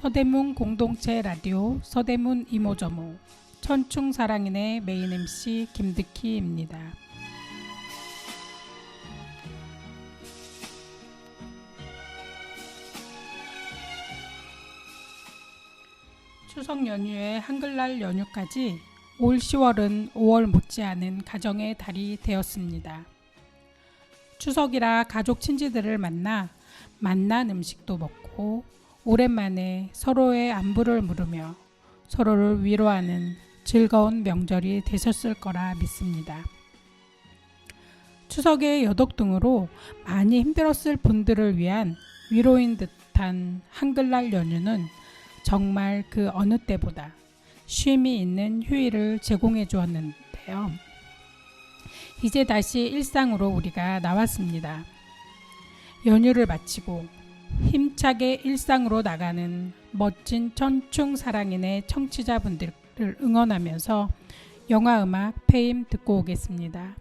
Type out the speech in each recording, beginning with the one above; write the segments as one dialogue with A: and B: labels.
A: 서대문 공동체 라디오 서대문 이모저모 천충사랑인의 메인 MC 김득희입니다. 추석 연휴에 한글날 연휴까지 올 10월은 5월 못지않은 가정의 달이 되었습니다. 추석이라 가족 친지들을 만난 음식도 먹고 오랜만에 서로의 안부를 물으며 서로를 위로하는 즐거운 명절이 되셨을 거라 믿습니다. 추석의 여독등으로 많이 힘들었을 분들을 위한 위로인 듯한 한글날 연휴는 정말 그 어느 때보다 쉼이 있는 휴일을 제공해 주었는데요. 이제 다시 일상으로 우리가 나왔습니다. 연휴를 마치고 힘차게 일상으로 나가는 멋진 천충사랑인의 청취자분들을 응원하면서 영화음악 페임 듣고 오겠습니다.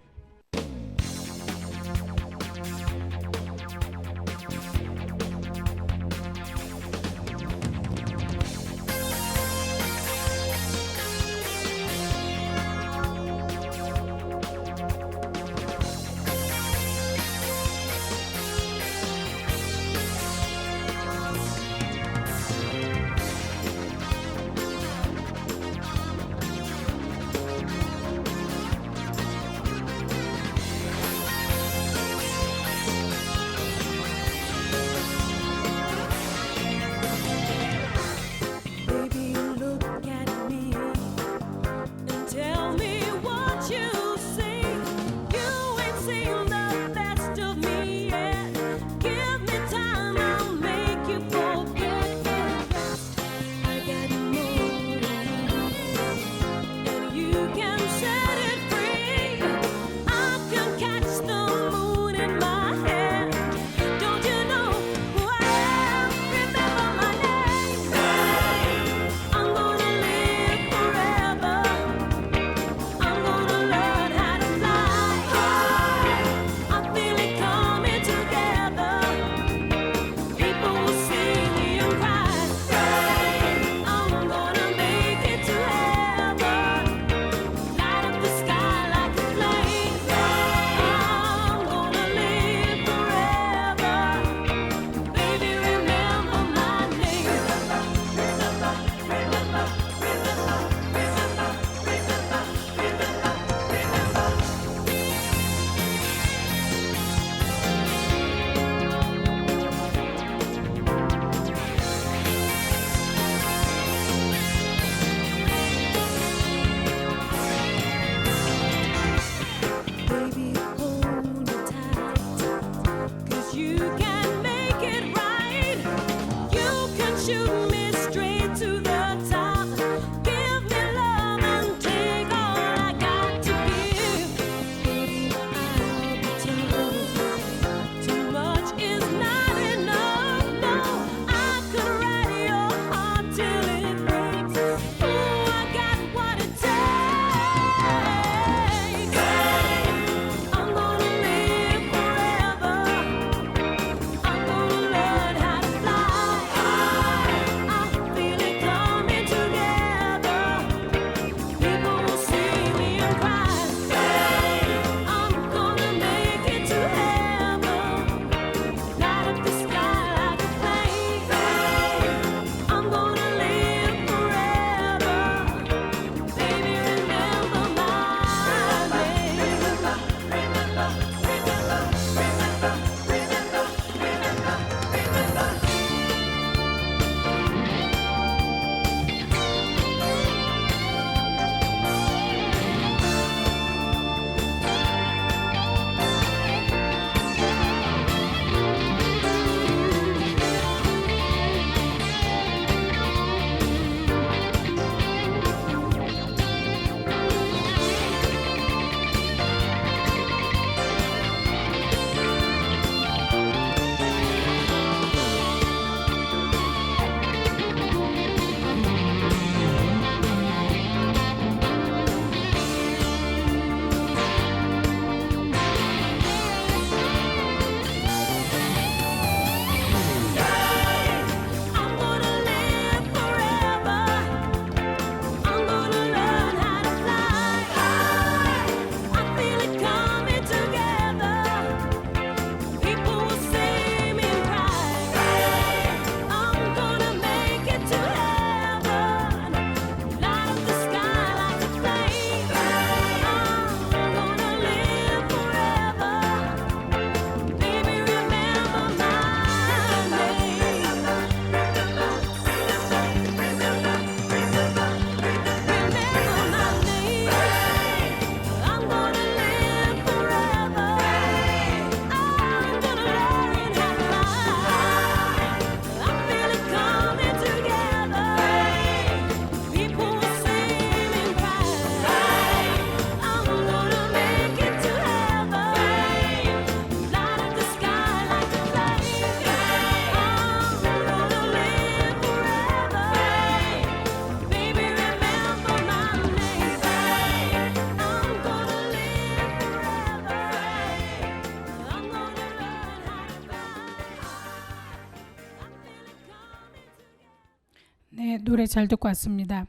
A: 네, 노래 잘 듣고 왔습니다.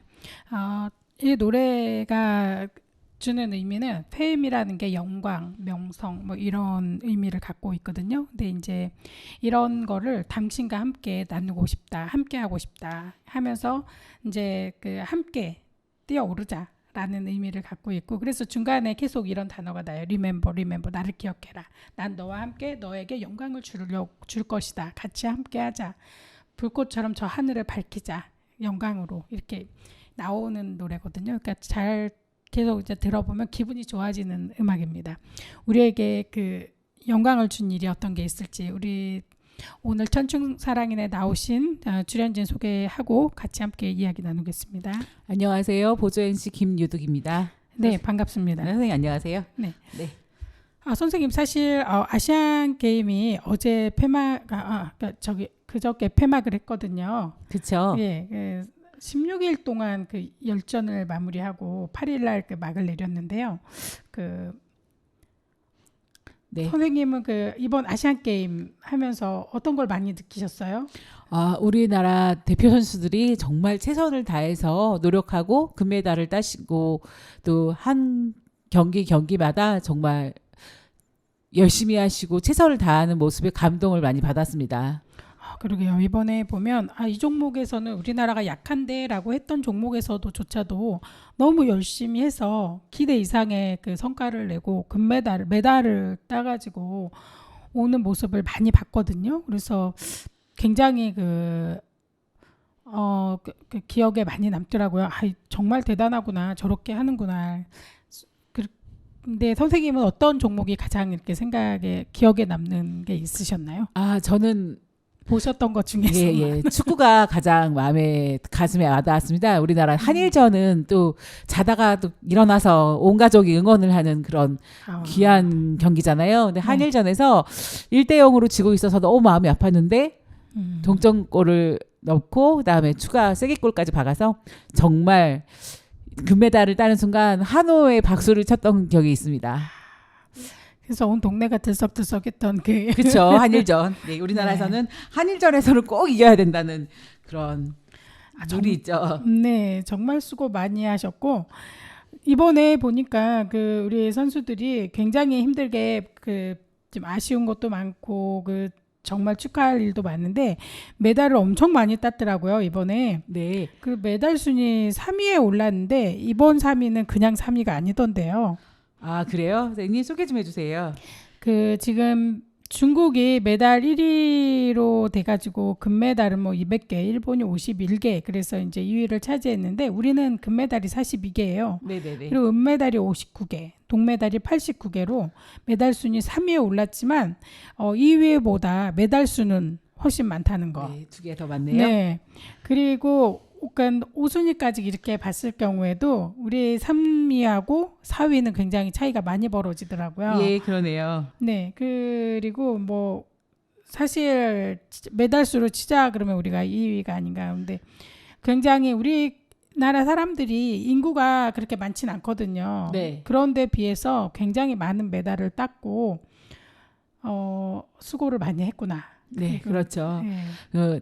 A: 이 노래가 주는 의미는 페임이라는 게 영광, 명성 뭐 이런 의미를 갖고 있거든요. 근데 이제 이런 거를 당신과 함께 나누고 싶다, 함께 하고 싶다 하면서 이제 그 함께 뛰어오르자. 라는 의미를 갖고 있고 그래서 중간에 계속 이런 단어가 나요. Remember, remember, 나를 기억해라. 난 너와 함께 너에게 영광을 줄 것이다. 같이 함께 하자. 불꽃처럼 저 하늘을 밝히자. 영광으로 이렇게 나오는 노래거든요. 그러니까 잘 계속 이제 들어보면 기분이 좋아지는 음악입니다. 우리에게 그 영광을 준 일이 어떤 게 있을지 우리 오늘 천충사랑인에 나오신 출연진 소개하고 같이 함께 이야기 나누겠습니다.
B: 안녕하세요. 보조 MC 김유득입니다.
A: 네, 반갑습니다.
B: 네, 선생님 안녕하세요.
A: 네.
B: 네.
A: 선생님 사실 아시안 게임이 어제 그저께 폐막을 했거든요.
B: 그렇죠.
A: 예, 16일 동안 그 열전을 마무리하고 8일날 그 막을 내렸는데요.
B: 네.
A: 선생님은 그 이번 아시안 게임 하면서 어떤 걸 많이 느끼셨어요?
B: 우리나라 대표 선수들이 정말 최선을 다해서 노력하고 금메달을 따시고 또 한 경기마다 정말 열심히 하시고 최선을 다하는 모습에 감동을 많이 받았습니다.
A: 그러게요. 이번에 보면 이 종목에서는 우리나라가 약한데라고 했던 종목에서도 너무 열심히 해서 기대 이상의 그 성과를 내고 메달을 따가지고 오는 모습을 많이 봤거든요. 그래서 굉장히 그 기억에 많이 남더라고요. 정말 대단하구나. 저렇게 하는구나. 근데 선생님은 어떤 종목이 가장 이렇게 기억에 남는 게 있으셨나요?
B: 저는
A: 보셨던 것 중에서
B: 축구가 가장 가슴에 와닿았습니다. 우리나라 한일전은 또 자다가 또 일어나서 온 가족이 응원을 하는 그런 귀한 경기잖아요. 근데 한일전에서 1대0으로 지고 있어서 너무 마음이 아팠는데 동점골을 넣고 그다음에 추가 쐐기골까지 박아서 정말 금메달을 따는 순간 한호의 박수를 쳤던 기억이 있습니다.
A: 그래서 온 동네가 들썩들썩했던
B: 그렇죠. 한일전. 네, 우리나라에서는 한일전에서는 꼭 이겨야 된다는 그런 룰이 있죠.
A: 네, 정말 수고 많이 하셨고 이번에 보니까 우리 선수들이 굉장히 힘들게 좀 아쉬운 것도 많고 정말 축하할 일도 많은데 메달을 엄청 많이 땄더라고요. 이번에.
B: 네.
A: 그 메달 순위 3위에 올랐는데 이번 3위는 그냥 3위가 아니던데요.
B: 그래요? 선생님 소개 좀 해주세요.
A: 지금 중국이 메달 1위로 돼가지고 금메달은 뭐 200개, 일본이 51개, 그래서 이제 2위를 차지했는데 우리는 금메달이 42개예요.
B: 네네네.
A: 그리고 은메달이 59개, 동메달이 89개로 메달 순위 3위에 올랐지만 2위보다 메달 수는 훨씬 많다는 거.
B: 네, 2개 더 많네요.
A: 네. 그리고 5순위까지 이렇게 봤을 경우에도 우리 3위하고 4위는 굉장히 차이가 많이 벌어지더라고요.
B: 예, 그러네요.
A: 네. 그리고 뭐 사실 메달 수로 치자 그러면 우리가 2위가 아닌가. 근데 굉장히 우리나라 사람들이 인구가 그렇게 많진 않거든요.
B: 네.
A: 그런데 비해서 굉장히 많은 메달을 땄고 수고를 많이 했구나.
B: 네, 그렇죠.
A: 네.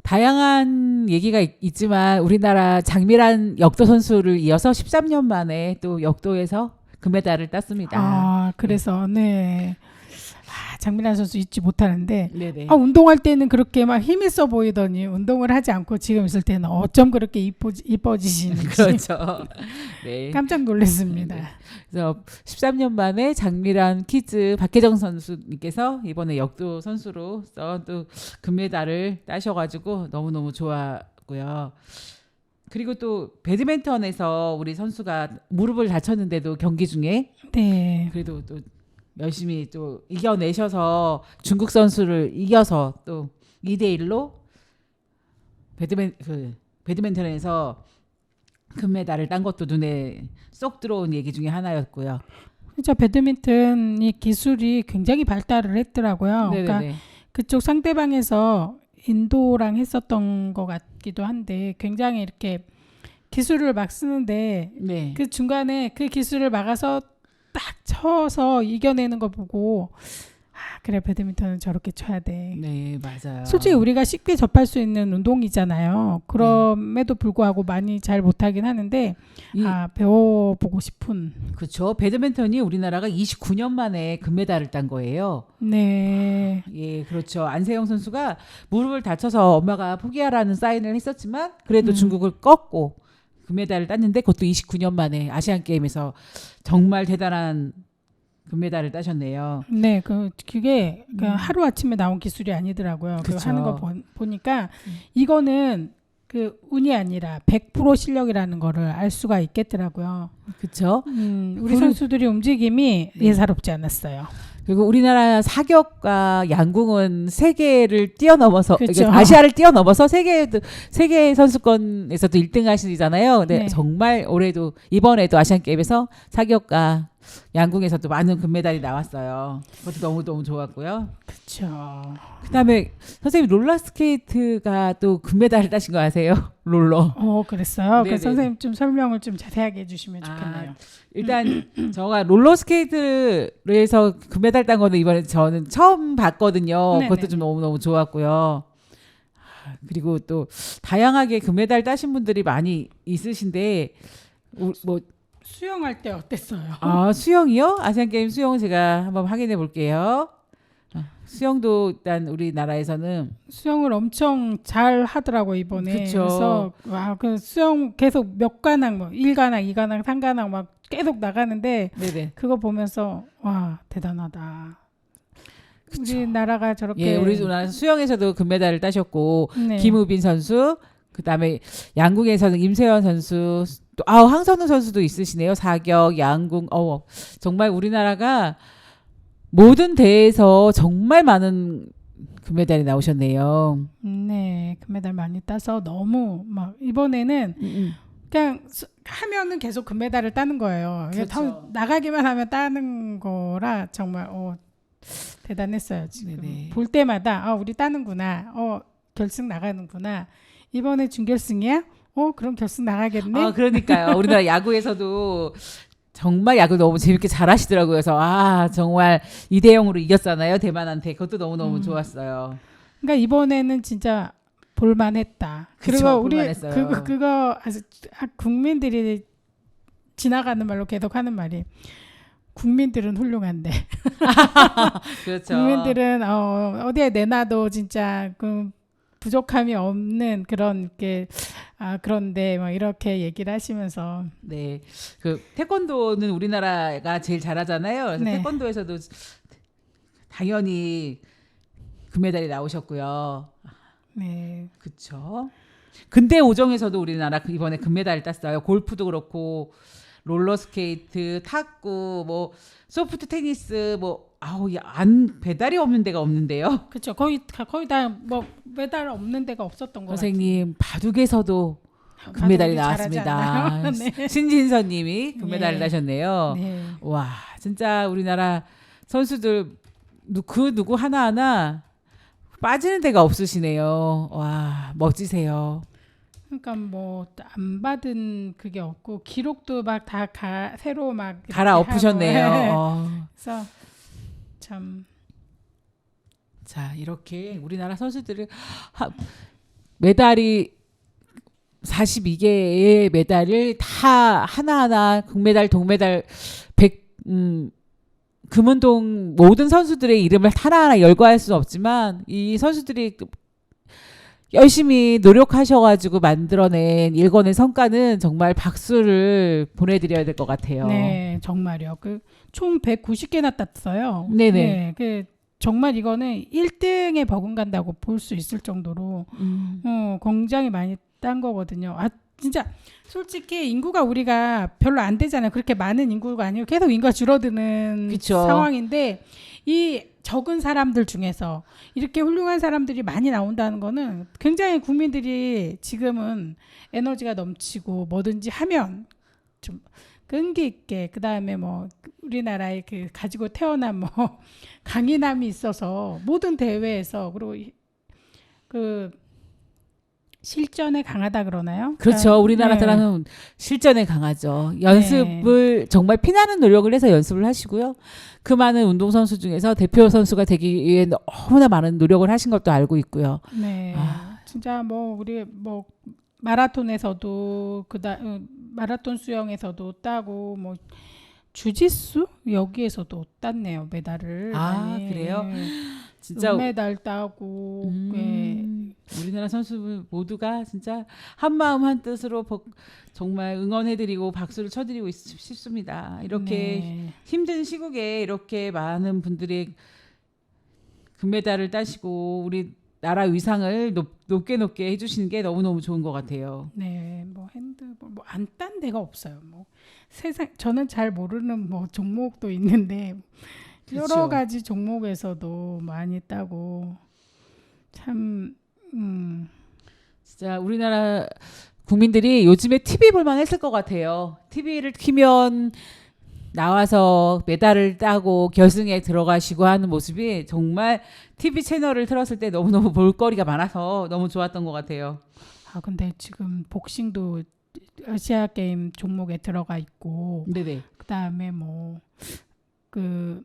B: 다양한 얘기가 있지만 우리나라 장미란 역도 선수를 이어서 13년 만에 또 역도에서 금메달을 땄습니다.
A: 그래서 네. 장미란 선수 잊지 못하는데
B: 네네.
A: 운동할 때는 그렇게 막 힘이 써 보이더니 운동을 하지 않고 지금 있을 때는 어쩜 그렇게 이뻐지시는지
B: 그렇죠. 네.
A: 깜짝 놀랐습니다.
B: 네. 그래서 13년 만에 장미란 키즈 박혜정 선수님께서 이번에 역도 선수로서 또 금메달을 따셔가지고 너무너무 좋았고요. 그리고 또 배드민턴에서 우리 선수가 무릎을 다쳤는데도 경기 중에
A: 네.
B: 그래도 또 열심히 또 이겨내셔서 중국 선수를 이겨서 또 2대1로 배드민턴에서 금메달을 딴 것도 눈에 쏙 들어온 얘기 중에 하나였고요.
A: 진짜 배드민턴이 기술이 굉장히 발달을 했더라고요.
B: 네네네.
A: 그러니까 그쪽 상대방에서 인도랑 했었던 것 같기도 한데 굉장히 이렇게 기술을 막 쓰는데
B: 네.
A: 그 중간에 그 기술을 막아서 딱 쳐서 이겨내는 거 보고 그래 배드민턴은 저렇게 쳐야 돼.
B: 네, 맞아요.
A: 솔직히 우리가 쉽게 접할 수 있는 운동이잖아요. 그럼에도 불구하고 많이 잘 못하긴 하는데 배워보고 싶은.
B: 그렇죠. 배드민턴이 우리나라가 29년 만에 금메달을 딴 거예요.
A: 네.
B: 예, 그렇죠. 안세영 선수가 무릎을 다쳐서 엄마가 포기하라는 사인을 했었지만 그래도 중국을 꺾고 금메달을 땄는데 그것도 29년 만에 아시안 게임에서 정말 대단한 금메달을 따셨네요.
A: 네, 그게 하루 아침에 나온 기술이 아니더라고요. 그
B: 그쵸.
A: 하는 거 보니까 이거는 그 운이 아니라 100% 실력이라는 거를 알 수가 있겠더라고요.
B: 그렇죠.
A: 우리 선수들이 움직임이 예사롭지 않았어요.
B: 그리고 우리나라 사격과 양궁은 세계를 뛰어넘어서
A: 그쵸.
B: 아시아를 뛰어넘어서 세계 선수권에서도 1등 하시잖아요. 근데
A: 네.
B: 정말 올해도 이번에도 아시안 게임에서 사격과 양궁에서도 많은 금메달이 나왔어요. 그것도 너무 좋았고요.
A: 그렇죠.
B: 그다음에 선생님 롤러스케이트가 또 금메달을 따신 거 아세요? 롤러.
A: 그랬어요.
B: 네네.
A: 그 선생님 좀 설명을 좀 자세하게 해주시면 좋겠네요.
B: 일단 제가 롤러스케이트에서 금메달 딴 거는 이번에 저는 처음 봤거든요.
A: 네네.
B: 그것도 좀 너무 좋았고요. 그리고 또 다양하게 금메달 따신 분들이 많이 있으신데 뭐
A: 수영할 때 어땠어요?
B: 수영이요? 아시안 게임 수영 제가 한번 확인해 볼게요. 수영도 일단 우리나라에서는
A: 수영을 엄청 잘 하더라고 이번에.
B: 그쵸.
A: 그래서 그 수영 계속 몇 관왕 뭐 1관왕, 2관왕, 3관왕 막 계속 나가는데
B: 네네.
A: 그거 보면서 와 대단하다.
B: 그쵸.
A: 우리나라가 저렇게
B: 예, 우리나라 수영에서도 금메달을 따셨고
A: 네.
B: 김우빈 선수, 그다음에 양궁에서는 임세현 선수, 또 황선우 선수도 있으시네요. 사격, 양궁. 정말 우리나라가 모든 대회에서 정말 많은 금메달이 나오셨네요.
A: 네, 금메달 많이 따서 너무 막 이번에는 그냥 하면은 계속 금메달을 따는 거예요.
B: 그렇죠.
A: 나가기만 하면 따는 거라 정말 대단했어요. 지금
B: 네네.
A: 볼 때마다 우리 따는구나. 결승 나가는구나. 이번에 준결승이야? 그럼 결승 나가겠네.
B: 그러니까요. 우리나라 야구에서도 정말 야구 너무 재밌게 잘하시더라고요. 그래서 정말 2대0으로 이겼잖아요. 대만한테. 그것도 너무 좋았어요.
A: 그러니까 이번에는 진짜 볼만했다.
B: 그쵸,
A: 그리고 우리
B: 볼만했어요.
A: 그거 아주 국민들이 지나가는 말로 계속 하는 말이 국민들은 훌륭한데.
B: 그렇죠.
A: 국민들은 어디에 내놔도 진짜 그 부족함이 없는 그런 게 그런데 막 이렇게 얘기를 하시면서
B: 네, 그 태권도는 우리나라가 제일 잘하잖아요. 그래서
A: 네.
B: 태권도에서도 당연히 금메달이 나오셨고요.
A: 네.
B: 그렇죠. 근대 오정에서도 우리나라 이번에 금메달을 땄어요. 골프도 그렇고 롤러스케이트, 탁구, 뭐 소프트 테니스, 배달이 없는 데가 없는데요.
A: 그렇죠. 거의 다 뭐 메달 없는 데가 없었던 것 같아요.
B: 선생님 바둑에서도 금메달이 나왔습니다.
A: 네.
B: 신진서님이 금메달을
A: 네.
B: 따셨네요.
A: 네.
B: 와, 진짜 우리나라 선수들 그 누구 하나하나 빠지는 데가 없으시네요. 와, 멋지세요.
A: 그러니까 뭐 안 받은 그게 없고 기록도 막 다 새로 막 이렇게
B: 갈아엎으셨네요.
A: 하고. 그래서 참
B: 자, 이렇게 우리나라 선수들을 메달이 42개의 메달을 다 하나하나 금메달, 동메달, 금운동 모든 선수들의 이름을 하나하나 열거할 수는 없지만 이 선수들이 열심히 노력하셔가지고 만들어낸 일궈낸 성과는 정말 박수를 보내드려야 될 것 같아요.
A: 네, 정말요. 총 190개나 땄어요.
B: 네네.
A: 네, 정말 이거는 1등에 버금간다고 볼 수 있을 정도로 굉장히 많이 딴 거거든요. 진짜 솔직히 인구가 우리가 별로 안 되잖아요. 그렇게 많은 인구가 아니고 계속 인구가 줄어드는
B: 그쵸.
A: 상황인데 이 적은 사람들 중에서 이렇게 훌륭한 사람들이 많이 나온다는 거는 굉장히 국민들이 지금은 에너지가 넘치고 뭐든지 하면 좀 끈기 있게 그다음에 뭐 우리나라에 가지고 태어난 뭐 강인함이 있어서 모든 대회에서 그리고 실전에 강하다 그러나요?
B: 그렇죠.
A: 그러니까,
B: 우리나라
A: 네.
B: 사람은 실전에 강하죠. 연습을 정말 피나는 노력을 해서 연습을 하시고요. 그 많은 운동선수 중에서 대표 선수가 되기 위해 너무나 많은 노력을 하신 것도 알고 있고요.
A: 네.
B: 아.
A: 진짜 뭐 우리 뭐 마라톤에서도 마라톤 수영에서도 따고 뭐 주짓수 여기에서도 땄네요 메달을.
B: 아,
A: 많이.
B: 그래요? 진짜
A: 은메달 따고. 예.
B: 우리나라 선수들 모두가 진짜 한 마음 한 뜻으로 정말 응원해드리고 박수를 쳐드리고 싶습니다. 이렇게
A: 네.
B: 힘든 시국에 이렇게 많은 분들이 금메달을 따시고 우리 나라 위상을 높게 해주시는 게 너무너무 좋은 것 같아요.
A: 네, 뭐 핸드볼 뭐 안 딴 데가 없어요. 뭐 세상 저는 잘 모르는 뭐 종목도 있는데
B: 그렇죠.
A: 여러 가지 종목에서도 많이 따고 참
B: 진짜 우리나라 국민들이 요즘에 TV 볼만 했을 것 같아요. TV를 키면 나와서 메달을 따고 결승에 들어가시고 하는 모습이 정말 TV 채널을 틀었을 때 너무너무 볼거리가 많아서 너무 좋았던 것 같아요.
A: 아 근데 지금 복싱도 아시아 게임 종목에 들어가 있고
B: 네네.
A: 그다음에 뭐 그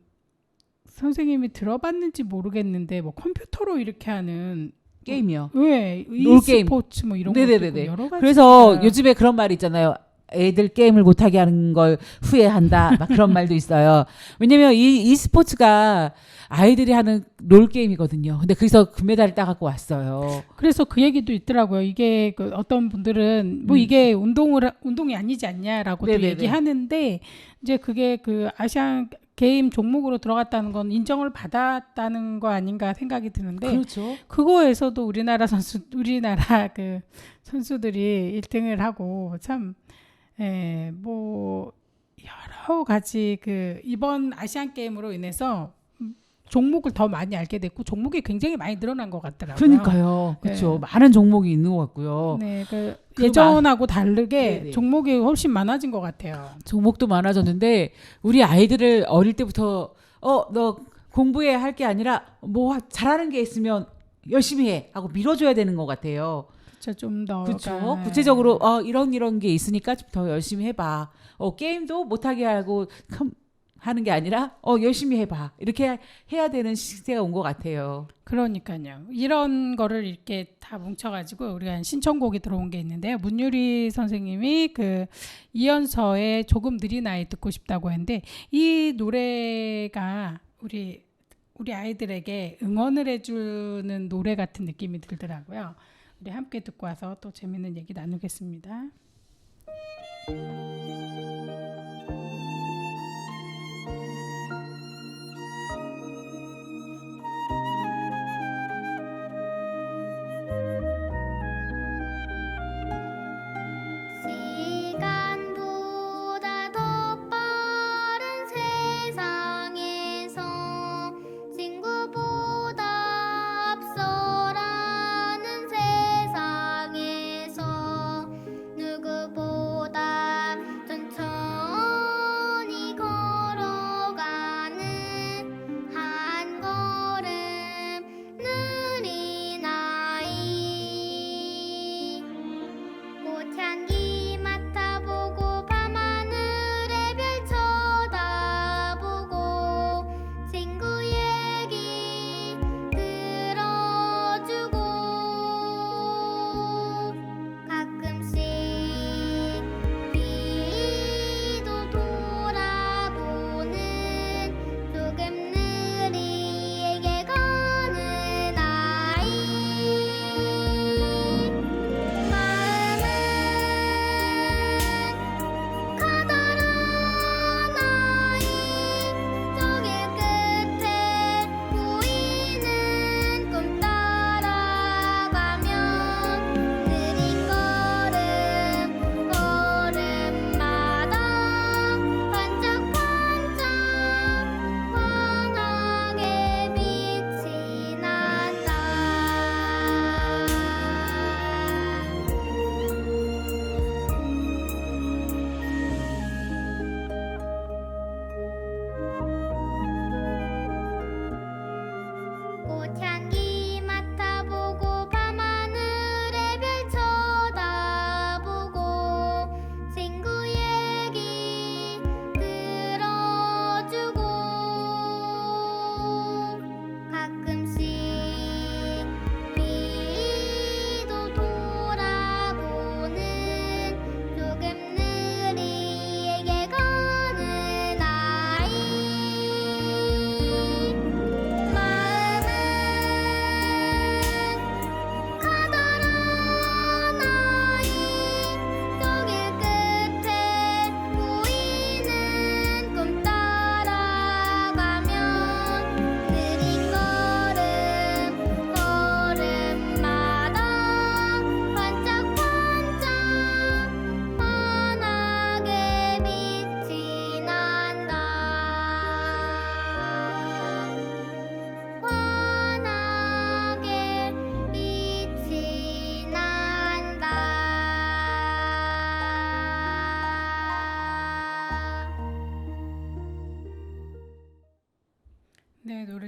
A: 선생님이 들어봤는지 모르겠는데 뭐 컴퓨터로 이렇게 하는
B: 게임이요.
A: 왜
B: 롤게임.
A: e스포츠 뭐 이런 것도
B: 네네네네.
A: 있고 여러 가지.
B: 그래서 요즘에 그런 말이 있잖아요. 애들 게임을 못하게 하는 걸 후회한다. 막 그런 말도 있어요. 왜냐면 이 e스포츠가 아이들이 하는 롤 게임이거든요. 근데 거기서 금메달을 따갖고 왔어요.
A: 그래서 그 얘기도 있더라고요. 이게 그 어떤 분들은 뭐 이게 운동이 아니지 않냐라고도
B: 네네네.
A: 얘기하는데 이제 그게 그 아시안 게임 종목으로 들어갔다는 건 인정을 받았다는 거 아닌가 생각이 드는데
B: 그렇죠.
A: 그거에서도 우리나라 그 선수들이 1등을 하고 참 뭐 여러 가지 그 이번 아시안 게임으로 인해서 종목을 더 많이 알게 됐고 종목이 굉장히 많이 늘어난 것 같더라고요.
B: 그러니까요. 그렇죠. 많은 종목이 있는 것 같고요.
A: 네, 그
B: 그
A: 예전하고 다르게
B: 네네.
A: 종목이 훨씬 많아진 것 같아요.
B: 종목도 많아졌는데 우리 아이들을 어릴 때부터 너 공부해 할 게 아니라 뭐 잘하는 게 있으면 열심히 해 하고 밀어줘야 되는 것 같아요.
A: 그렇죠, 좀 더.
B: 그렇죠. 구체적으로 이런 게 있으니까 좀 더 열심히 해봐. 게임도 못하게 하고 하는 게 아니라 열심히 해봐. 이렇게 해야 되는 시대가 온 것 같아요.
A: 그러니까요. 이런 거를 이렇게 다 뭉쳐가지고 우리가 신청곡이 들어온 게 있는데요. 문유리 선생님이 그 이연서의 조금 느린 아이 듣고 싶다고 했는데 이 노래가 우리 아이들에게 응원을 해주는 노래 같은 느낌이 들더라고요. 우리 함께 듣고 와서 또 재밌는 얘기 나누겠습니다.
C: 시간보다 더 빠른 세상에서 친구보다 앞서라는 세상에서 누구보다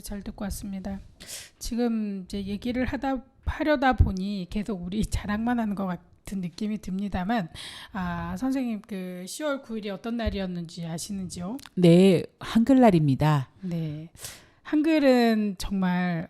A: 잘 듣고 왔습니다. 지금 이제 얘기를 하려다 보니 계속 우리 자랑만 하는 것 같은 느낌이 듭니다만, 선생님 그 10월 9일이 어떤 날이었는지 아시는지요?
B: 네, 한글날입니다.
A: 네, 한글은 정말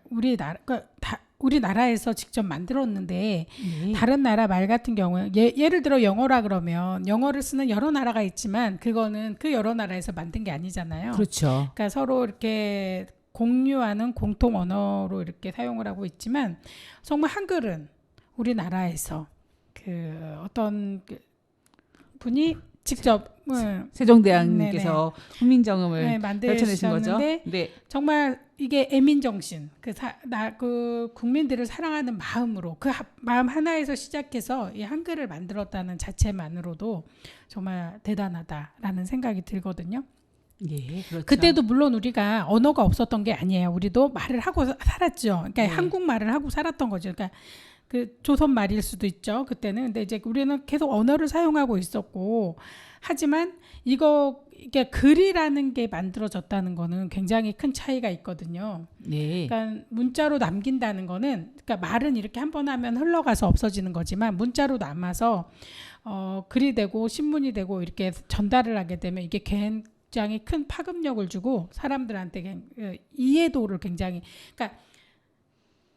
A: 우리나라에서 직접 만들었는데
B: 네.
A: 다른 나라 말 같은 경우에 예를 들어 영어라 그러면 영어를 쓰는 여러 나라가 있지만 그거는 그 여러 나라에서 만든 게 아니잖아요.
B: 그렇죠.
A: 그러니까 서로 이렇게 공유하는 공통 언어로 이렇게 사용을 하고 있지만 정말 한글은 우리나라에서 그 어떤 분이 직접
B: 세종대왕님께서 훈민정음을
A: 네,
B: 펼쳐내신 거죠.
A: 만드셨는데
B: 네.
A: 정말 이게 애민정신, 그 국민들을 사랑하는 마음으로 마음 하나에서 시작해서 이 한글을 만들었다는 자체만으로도 정말 대단하다라는 생각이 들거든요.
B: 예, 그렇죠.
A: 그때도 물론 우리가 언어가 없었던 게 아니에요. 우리도 말을 하고 살았죠. 그러니까
B: 네.
A: 한국말을 하고 살았던 거죠. 그러니까 그 조선 말일 수도 있죠. 그때는. 근데 이제 우리는 계속 언어를 사용하고 있었고, 하지만 이게 글이라는 게 만들어졌다는 거는 굉장히 큰 차이가 있거든요.
B: 네.
A: 그러니까 문자로 남긴다는 거는, 그러니까 말은 이렇게 한 번 하면 흘러가서 없어지는 거지만 문자로 남아서 글이 되고 신문이 되고 이렇게 전달을 하게 되면 이게 굉장히 큰 파급력을 주고 사람들한테 이해도를 굉장히, 그러니까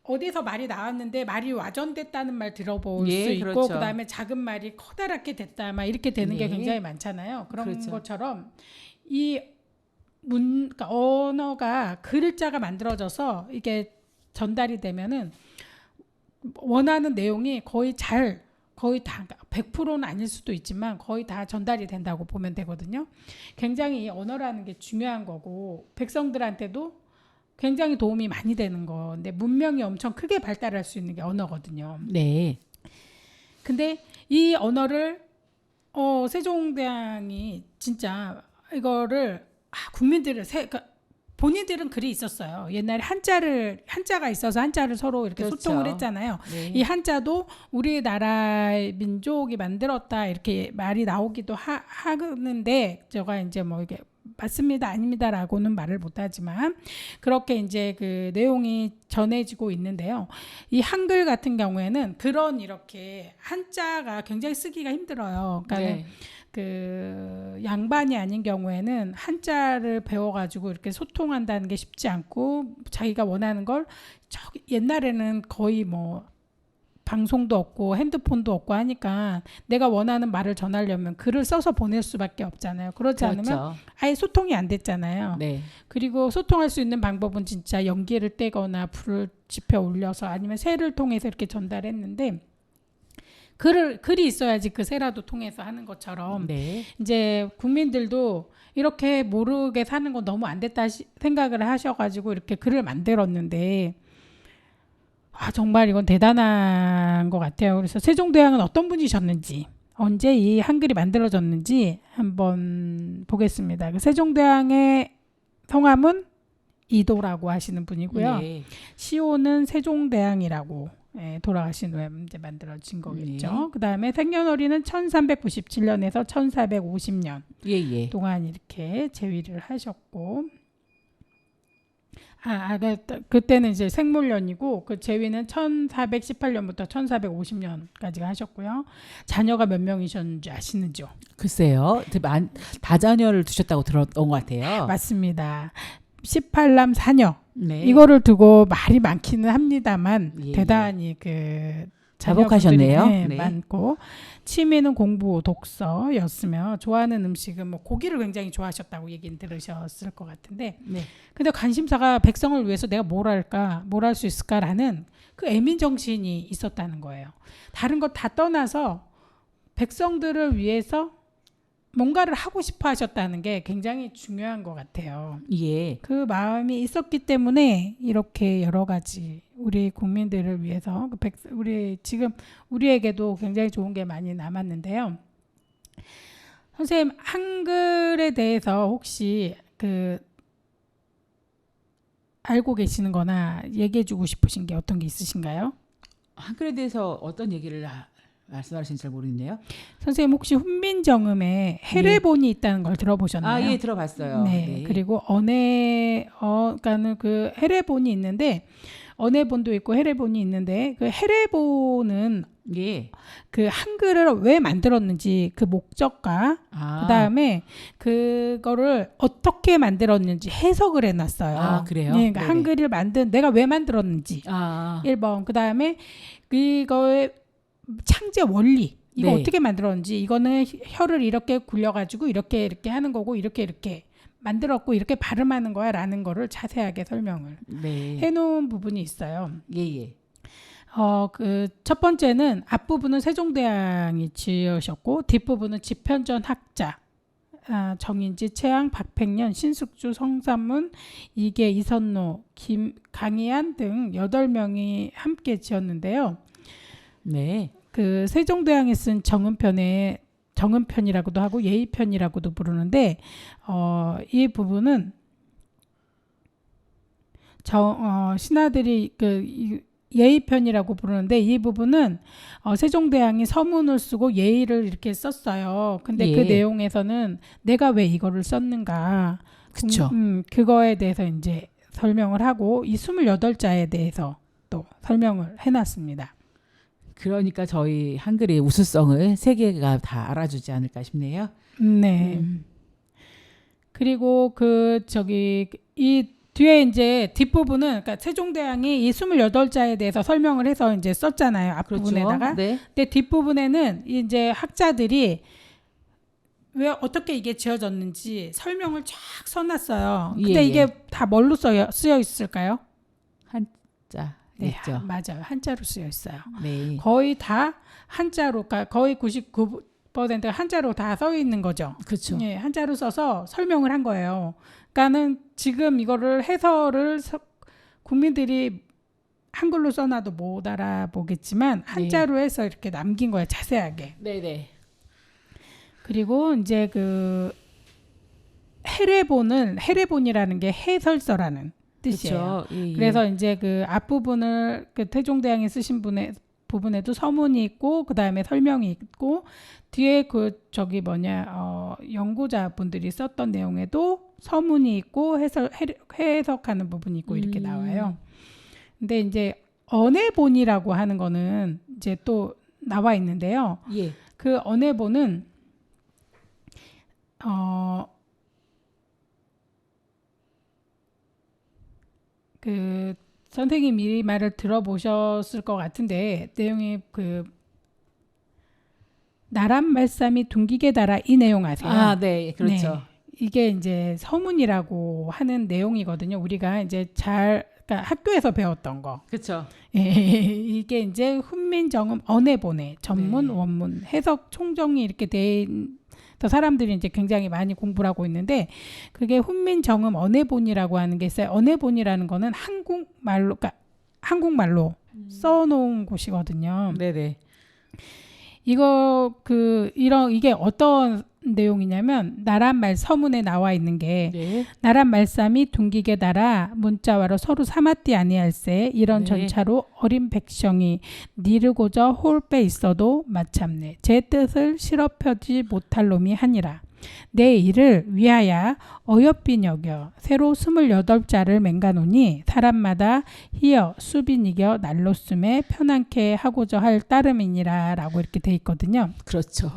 A: 어디서 말이 나왔는데 말이 와전됐다는 말 들어볼
B: 예,
A: 수 있고,
B: 그렇죠.
A: 그다음에 작은 말이 커다랗게 됐다 막 이렇게 되는 게
B: 네.
A: 굉장히 많잖아요. 그런
B: 그렇죠.
A: 것처럼 그러니까 언어가 글자가 만들어져서 이게 전달이 되면은 원하는 내용이 거의 다 100%는 아닐 수도 있지만 거의 다 전달이 된다고 보면 되거든요. 굉장히 이 언어라는 게 중요한 거고 백성들한테도 굉장히 도움이 많이 되는 건데 문명이 엄청 크게 발달할 수 있는 게 언어거든요.
B: 네.
A: 근데 이 언어를 세종대왕이 진짜 이거를 국민들을 그러니까 본인들은 글이 있었어요. 옛날에 한자가 있어서 한자를 서로 이렇게
B: 그렇죠.
A: 소통을 했잖아요.
B: 네.
A: 이 한자도 우리나라의 민족이 만들었다 이렇게 말이 나오기도 하는데 제가 이제 뭐 이게 맞습니다 아닙니다라고는 말을 못하지만 그렇게 이제 그 내용이 전해지고 있는데요. 이 한글 같은 경우에는 그런 이렇게 한자가 굉장히 쓰기가 힘들어요. 그러니까
B: 네.
A: 그 양반이 아닌 경우에는 한자를 배워가지고 이렇게 소통한다는 게 쉽지 않고 자기가 원하는 걸 옛날에는 거의 뭐 방송도 없고 핸드폰도 없고 하니까 내가 원하는 말을 전하려면 글을 써서 보낼 수밖에 없잖아요. 그렇지 않으면
B: 그렇죠.
A: 아예 소통이 안 됐잖아요.
B: 네.
A: 그리고 소통할 수 있는 방법은 진짜 연기를 떼거나 불을 지펴 올려서 아니면 새를 통해서 이렇게 전달했는데 글이 있어야지 그 새라도 통해서 하는 것처럼
B: 네.
A: 이제 국민들도 이렇게 모르게 사는 건 너무 안 됐다 생각을 하셔가지고 이렇게 글을 만들었는데 정말 이건 대단한 것 같아요. 그래서 세종대왕은 어떤 분이셨는지 언제 이 한글이 만들어졌는지 한번 보겠습니다. 그 세종대왕의 성함은 이도라고 하시는 분이고요.
B: 네.
A: 시호는 세종대왕이라고 돌아가신 후에 이제 만들어진 거겠죠.
B: 네.
A: 그 다음에 생년월일은 1397년에서 1450년
B: 예.
A: 동안 이렇게 재위를 하셨고, 그때는 이제 생물년이고 그 재위는 1418년부터 1450년까지 하셨고요. 자녀가 몇 명이셨는지 아시는지요?
B: 글쎄요. 다자녀를 두셨다고 들었던 것 같아요.
A: 맞습니다. 18남 4녀.
B: 네.
A: 이거를 두고 말이 많기는 합니다만
B: 예,
A: 대단히 그
B: 자복하셨네요.
A: 자녀분들이
B: 네.
A: 많고 취미는 공부, 독서였으며 좋아하는 음식은 뭐 고기를 굉장히 좋아하셨다고 얘기는 들으셨을 것 같은데
B: 네.
A: 근데 관심사가 백성을 위해서 내가 뭘 할까, 뭘 할 수 있을까라는 그 애민 정신이 있었다는 거예요. 다른 것 다 떠나서 백성들을 위해서 뭔가를 하고 싶어 하셨다는 게 굉장히 중요한 것 같아요.
B: 예.
A: 그 마음이 있었기 때문에 이렇게 여러 가지 우리 국민들을 위해서 우리에게도 굉장히 좋은 게 많이 남았는데요. 선생님 한글에 대해서 혹시 알고 계시는 거나 얘기해 주고 싶으신 게 어떤 게 있으신가요?
B: 한글에 대해서 어떤 얘기를 말씀하시는 잘 모르겠네요.
A: 선생님 혹시 훈민정음에 해례본이 있다는 걸 들어보셨나요?
B: 아, 예, 들어봤어요.
A: 네.
B: 네.
A: 그리고 그러니까는 그 해례본이 있는데 언해본도 있고 해례본이 있는데 그 해례본은
B: 예.
A: 그 한글을 왜 만들었는지 그 목적과 그다음에 그거를 어떻게 만들었는지 해석을 해놨어요.
B: 아, 그래요?
A: 네, 그러니까
B: 네네.
A: 한글을 내가 왜 만들었는지
B: 아,
A: 1번 그다음에 이거의 창제 원리 이거
B: 네.
A: 어떻게 만들었는지 이거는 혀를 이렇게 굴려가지고 이렇게 하는 거고 이렇게 만들었고 이렇게 발음하는 거야라는 거를 자세하게 설명을
B: 네.
A: 해놓은 부분이 있어요.
B: 예.
A: 그 첫 번째는 앞부분은 세종대왕이 지으셨고 뒷부분은 집현전 학자 정인지, 최양, 박팽년, 신숙주, 성삼문, 이계, 이선노, 강희안 등 8명이 함께 지었는데요.
B: 네.
A: 그 세종대왕이 쓴 정음편이라고도 하고 예의편이라고도 부르는데 이 부분은 신하들이 예의편이라고 부르는데 이 부분은 세종대왕이 서문을 쓰고 예의를 이렇게 썼어요. 근데 그
B: 예.
A: 내용에서는 내가 왜 이거를 썼는가
B: 그쵸.
A: 그거에 대해서 이제 설명을 하고 이 28자에 대해서 또 설명을 해놨습니다.
B: 그러니까 저희 한글의 우수성을 세계가 다 알아주지 않을까 싶네요.
A: 네. 그리고 이 뒤에 이제 뒷부분은 그러니까 세종대왕이 이 28자에 대해서 설명을 해서 이제 썼잖아요. 앞부분에다가.
B: 그렇죠. 네.
A: 근데 뒷부분에는 이제 학자들이 왜 어떻게 이게 지어졌는지 설명을 쫙 써놨어요. 근데
B: 예,
A: 이게
B: 예.
A: 다 뭘로 쓰여 있을까요?
B: 한자.
A: 네,
B: 있죠.
A: 맞아요. 한자로 쓰여 있어요.
B: 네.
A: 거의 다 한자로, 그러니까 거의 99%가 한자로 다 써 있는 거죠.
B: 그렇죠.
A: 예, 한자로 써서 설명을 한 거예요. 그러니까는 지금 이거를 해설을 국민들이 한글로 써놔도 못 알아보겠지만 한자로 해서 이렇게 남긴 거예요. 자세하게.
B: 네네.
A: 그리고 이제 그 해례본이라는 게 해설서라는 뜻이에요.
B: 그렇죠. 예, 예.
A: 그래서 이제 그 앞부분을 그 태종대왕이 쓰신 부분에도 서문이 있고 그 다음에 설명이 있고 뒤에 연구자분들이 썼던 내용에도 서문이 있고 해석하는 부분이 있고 이렇게 나와요. 근데 이제 언해본이라고 하는 거는 이제 또 나와 있는데요.
B: 예.
A: 그 언해본은 그 선생님 이 말을 들어보셨을 것 같은데 내용이 그 나란 말씀이 둥기게 달아 이 내용 아세요?
B: 아, 네. 그렇죠.
A: 네. 이게 이제 서문이라고 하는 내용이거든요. 우리가 이제 그러니까 학교에서 배웠던 거.
B: 그렇죠.
A: 예, 이게 이제 훈민정음 언해본의 전문
B: 네.
A: 원문 해석 총정이 이렇게 돼 사람들이 이제 굉장히 많이 공부를 하고 있는데 그게 훈민정음 언해본이라고 하는 게 있어요. 언해본이라는 거는 한국말로 써놓은 곳이거든요.
B: 네네.
A: 이게 어떤 내용이냐면 나란 말 서문에 나와 있는 게
B: 네.
A: 나란 말씀이 둥기게 달아 문자와로 서로 삼았디 아니할세 이런
B: 네.
A: 전차로 어린 백성이 니르고저 홀빼 있어도 마참네 제 뜻을 실업하지 못할 놈이 하니라 내 일을 위하여 어여삐 여겨 새로 28자를 맹가노니 사람마다 희여 수빈이겨 날로 쓰매 편안케 하고자 할 따름이니라 라고 이렇게 돼 있거든요.
B: 그렇죠.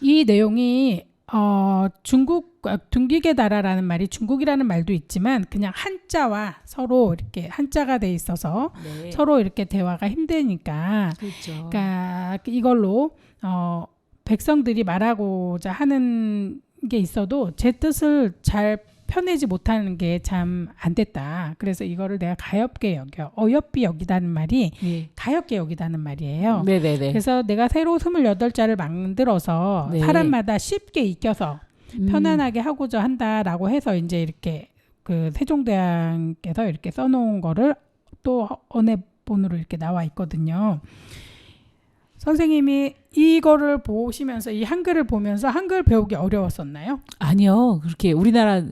A: 이 내용이 둥기게 달아라는 말이 중국이라는 말도 있지만 그냥 한자와 서로 이렇게 한자가 돼 있어서
B: 네.
A: 서로 이렇게 대화가 힘드니까
B: 그렇죠.
A: 그러니까 이걸로 백성들이 말하고자 하는 게 있어도 제 뜻을 잘 펴내지 못하는 게 참 안 됐다. 그래서 이거를 내가 가엾게 여겨. 어여삐 여기다는 말이
B: 예.
A: 가엾게 여기다는 말이에요.
B: 네네네.
A: 그래서 내가 새로 28자를 만들어서
B: 네.
A: 사람마다 쉽게 익혀서 편안하게 하고자 한다라고 해서 이제 이렇게 그 세종대왕께서 이렇게 써놓은 거를 또 언해본으로 이렇게 나와 있거든요. 선생님이 이거를 보시면서 이 한글을 보면서 한글 배우기 어려웠었나요?
B: 아니요. 그렇게 우리나라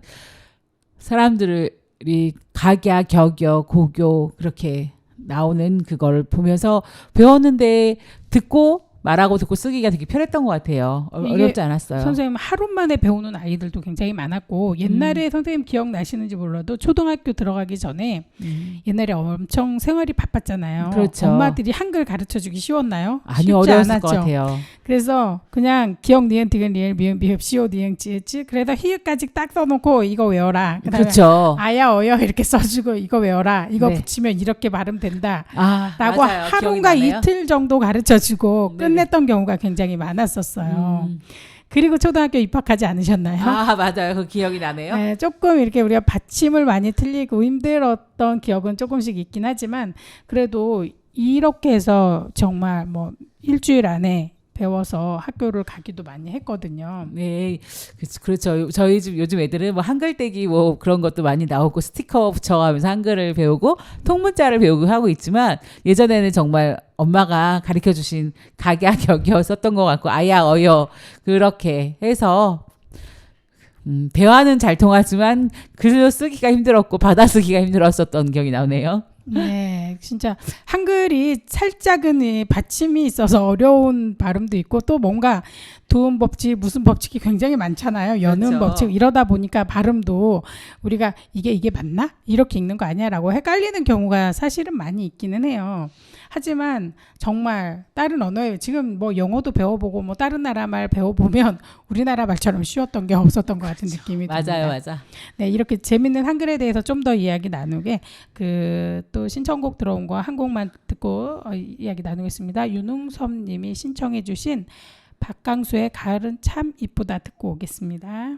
B: 사람들이 각야, 격여, 고교 그렇게 나오는 그걸 보면서 배웠는데 듣고 말하고 듣고 쓰기가 되게 편했던 것 같아요.
A: 이게
B: 어렵지 않았어요.
A: 선생님 하루 만에 배우는 아이들도 굉장히 많았고 옛날에 선생님 기억나시는지 몰라도 초등학교 들어가기 전에 옛날에 엄청 생활이 바빴잖아요.
B: 그렇죠.
A: 엄마들이 한글 가르쳐주기 쉬웠나요?
B: 아니요,
A: 쉽지
B: 어려웠을
A: 않았죠.
B: 것 같아요.
A: 그래서 그냥 기억 니은 디귿 리을 미음 비읍 시오 디응 찌읒 그래서 히읗까지 딱 써놓고 이거 외워라. 그다음에
B: 그렇죠.
A: 아야 어여 이렇게 써주고 이거 외워라. 이거
B: 네.
A: 붙이면 이렇게 발음된다.
B: 아,
A: 라고
B: 맞아요. 기억이
A: 하루가
B: 나네요.
A: 이틀 정도 가르쳐주고
B: 네네.
A: 끝냈던 경우가 굉장히 많았었어요.
B: 음.
A: 그리고 초등학교 입학하지 않으셨나요?
B: 아, 맞아요. 그 기억이 나네요.
A: 네, 조금 이렇게 우리가 받침을 많이 틀리고 힘들었던 기억은 조금씩 있긴 하지만 그래도 이렇게 해서 정말 뭐 일주일 안에 배워서 학교를 가기도 많이 했거든요.
B: 네, 그렇죠. 저희 집 요즘 애들은 뭐 한글 떼기 뭐 그런 것도 많이 나오고 스티커 붙여가면서 한글을 배우고 통문자를 배우고 하고 있지만 예전에는 정말 엄마가 가르쳐 주신 각야격여 썼던 것 같고 아야 어여 그렇게 해서 대화는 잘 통하지만 글로 쓰기가 힘들었고 받아쓰기가 힘들었었던 기억이 나네요.
A: 네, 진짜 한글이 살짝은 이 받침이 있어서 어려운 발음도 있고 또 뭔가 두음 법칙 무슨 법칙이 굉장히 많잖아요. 연음
B: 그렇죠.
A: 법칙 이러다 보니까 발음도 우리가 이게 맞나? 이렇게 읽는 거 아니야라고 헷갈리는 경우가 사실은 많이 있기는 해요. 하지만 정말 다른 언어에 지금 뭐 영어도 배워보고 뭐 다른 나라 말 배워보면 우리나라 말처럼 쉬웠던 게 없었던 것 같은 느낌이 듭니다.
B: 맞아요, 맞아.
A: 네, 이렇게 재밌는 한글에 대해서 좀 더 이야기 나누게 또 신청곡 들어온 거 한 곡만 듣고 이야기 나누겠습니다. 윤웅섭 님이 신청해 주신 박강수의 가을은 참 이쁘다 듣고 오겠습니다.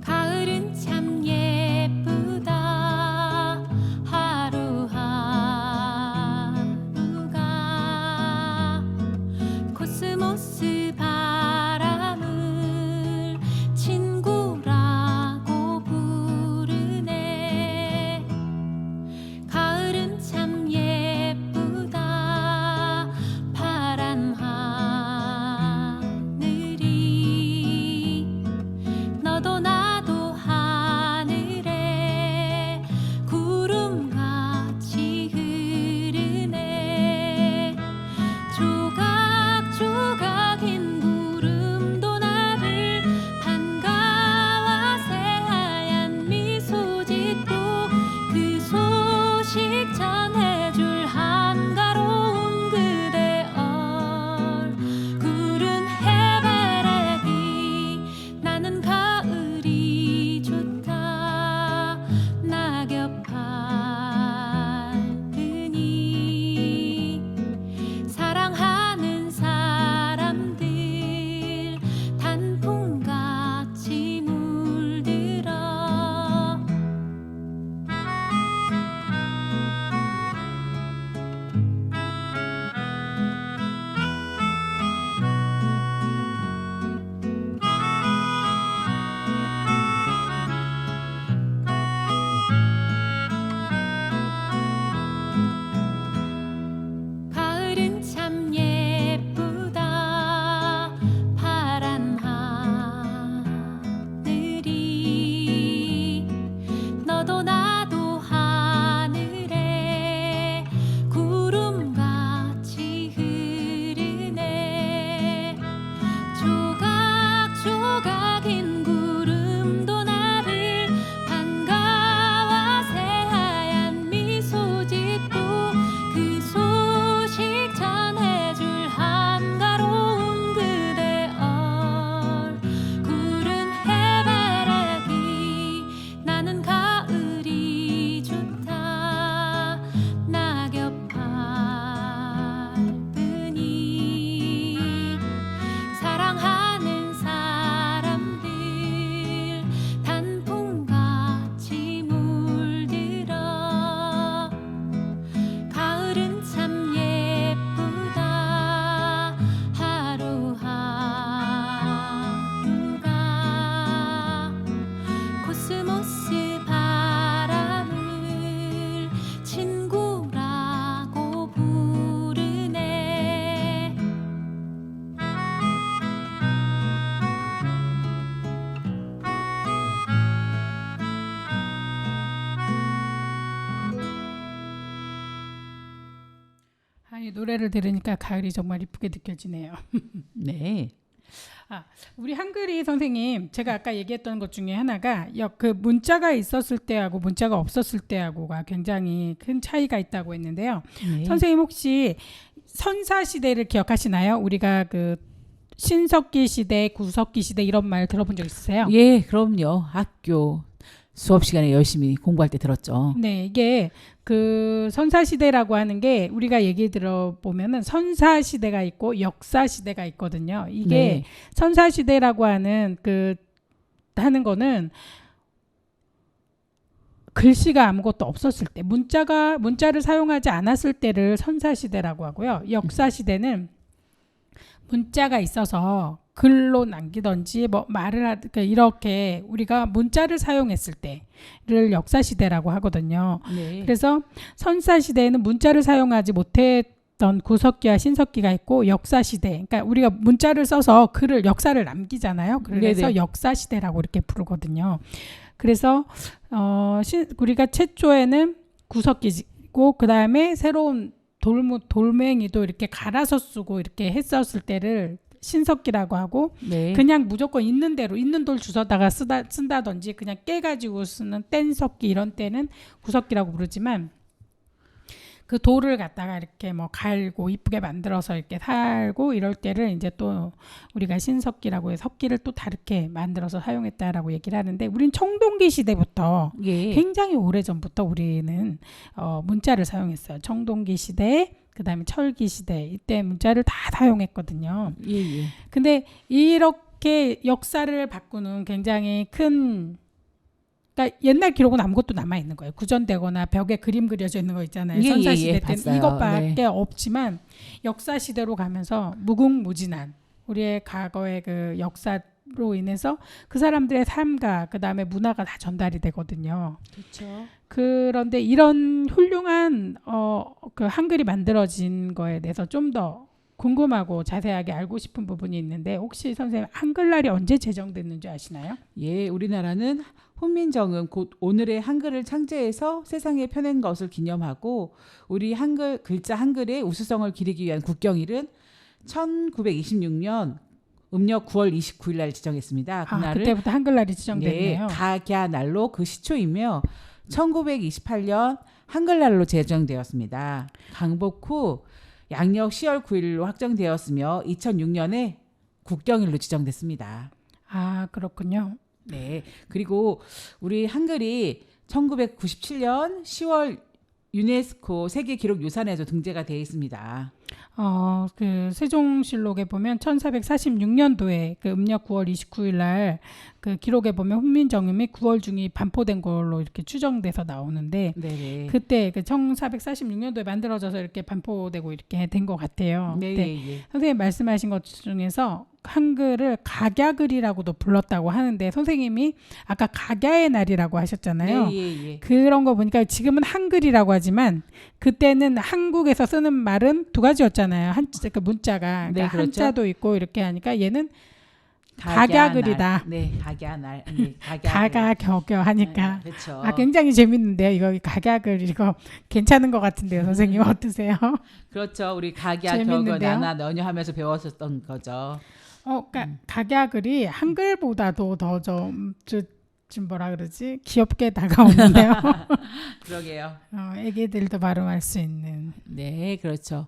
D: 가을은 참 예쁘다 하루하루가 코스모스 바람을 친구라고 부르네
A: 이 노래를 들으니까 가을이 정말 이쁘게 느껴지네요.
B: 네.
A: 우리 한글이 선생님, 제가 아까 얘기했던 것 중에 하나가 그 문자가 있었을 때하고 문자가 없었을 때하고가 굉장히 큰 차이가 있다고 했는데요.
B: 네.
A: 선생님 혹시 선사 시대를 기억하시나요? 우리가 그 신석기 시대, 구석기 시대 이런 말 들어본 적 있으세요?
B: 예, 그럼요. 학교 수업 시간에 열심히 공부할 때 들었죠.
A: 네, 이게 그 선사 시대라고 하는 게 우리가 얘기 들어보면은 선사 시대가 있고 역사 시대가 있거든요. 이게
B: 네.
A: 선사 시대라고 하는 하는 거는 글씨가 아무것도 없었을 때, 문자를 사용하지 않았을 때를 선사 시대라고 하고요. 역사 시대는 문자가 있어서 글로 남기던지 뭐 그러니까 이렇게 우리가 문자를 사용했을 때를 역사 시대라고 하거든요.
B: 네.
A: 그래서 선사 시대에는 문자를 사용하지 못했던 구석기와 신석기가 있고 역사 시대, 그러니까 우리가 문자를 써서 역사를 남기잖아요. 그래서
B: 네네.
A: 역사 시대라고 이렇게 부르거든요. 그래서 우리가 최초에는 구석기고 그 다음에 새로운 돌멩이도 이렇게 갈아서 쓰고 이렇게 했었을 때를 신석기라고 하고,
B: 네.
A: 그냥 무조건 있는 대로 있는 돌 주워다가 쓴다든지 그냥 깨가지고 쓰는 뗀석기 이런 때는 구석기라고 부르지만, 그 돌을 갖다가 이렇게 뭐 갈고 이쁘게 만들어서 이렇게 살고 이럴 때를 이제 또 우리가 신석기라고 해서 석기를 또 다르게 만들어서 사용했다라고 얘기를 하는데, 우린 청동기 시대부터
B: 예.
A: 굉장히 오래전부터 우리는 문자를 사용했어요. 청동기 시대, 그다음에 철기 시대, 이때 문자를 다 사용했거든요.
B: 예, 예.
A: 근데 이렇게 역사를 바꾸는 굉장히 그러니까 옛날 기록은 아무것도 남아 있는 거예요. 구전되거나 벽에 그림 그려져 있는 거 있잖아요.
B: 예,
A: 선사
B: 예,
A: 시대
B: 예,
A: 때는
B: 봤어요.
A: 이것밖에
B: 네.
A: 없지만, 역사 시대로 가면서 무궁무진한 우리의 과거의 그 역사로 인해서 그 사람들의 삶과 그 다음에 문화가 다 전달이 되거든요.
B: 그렇죠.
A: 그런데 이런 훌륭한 그 한글이 만들어진 거에 대해서 좀 더 궁금하고 자세하게 알고 싶은 부분이 있는데, 혹시 선생님 한글날이 언제 제정됐는지 아시나요?
B: 예, 우리나라는 훈민정음 곧 오늘의 한글을 창제해서 세상에 펴낸 것을 기념하고, 우리 글자 한글의 우수성을 기리기 위한 국경일은 1926년 음력 9월 29일 날 지정했습니다. 그날을
A: 그때부터 한글날이 지정됐네요.
B: 각야날로 그 시초이며 1928년 한글날로 제정되었습니다. 강복 후 양력 10월 9일로 확정되었으며 2006년에 국경일로 지정됐습니다.
A: 그렇군요.
B: 네. 그리고 우리 한글이 1997년 10월 유네스코 세계 기록 유산에도 등재가 되어 있습니다.
A: 그 세종실록에 보면 1446년도에 그 음력 9월 29일 날 그 기록에 보면 훈민정음이 9월 중이 반포된 걸로 이렇게 추정돼서 나오는데,
B: 네.
A: 그때 그 1446년도에 만들어져서 이렇게 반포되고 이렇게 된 것 같아요.
B: 네,
A: 네.
B: 예.
A: 선생님 말씀하신 것 중에서 한글을 각야글이라고도 불렀다고 하는데, 선생님이 아까 각야의 날이라고 하셨잖아요.
B: 네, 예.
A: 그런 거 보니까 지금은 한글이라고 하지만 그때는 한국에서 쓰는 말은 두 가지였잖아요. 그 문자가, 그러니까
B: 네, 그렇죠.
A: 한자도 있고 이렇게 하니까 얘는 각야글이다.
B: 네, 각야날. 네,
A: 가가격여 하니까.
B: 네, 그렇죠.
A: 굉장히 재밌는데요. 이거 각야글 이거 괜찮은 것 같은데요. 선생님 어떠세요?
B: 그렇죠. 우리 각야,
A: 재밌는데요?
B: 격여, 나나, 너녀 하면서 배웠었던 거죠.
A: 그러니까 각야글이 한글보다도 더 좀 뭐라 그러지? 귀엽게 다가오는데요.
B: 그러게요.
A: 애기들도 발음할 수 있는.
B: 네, 그렇죠.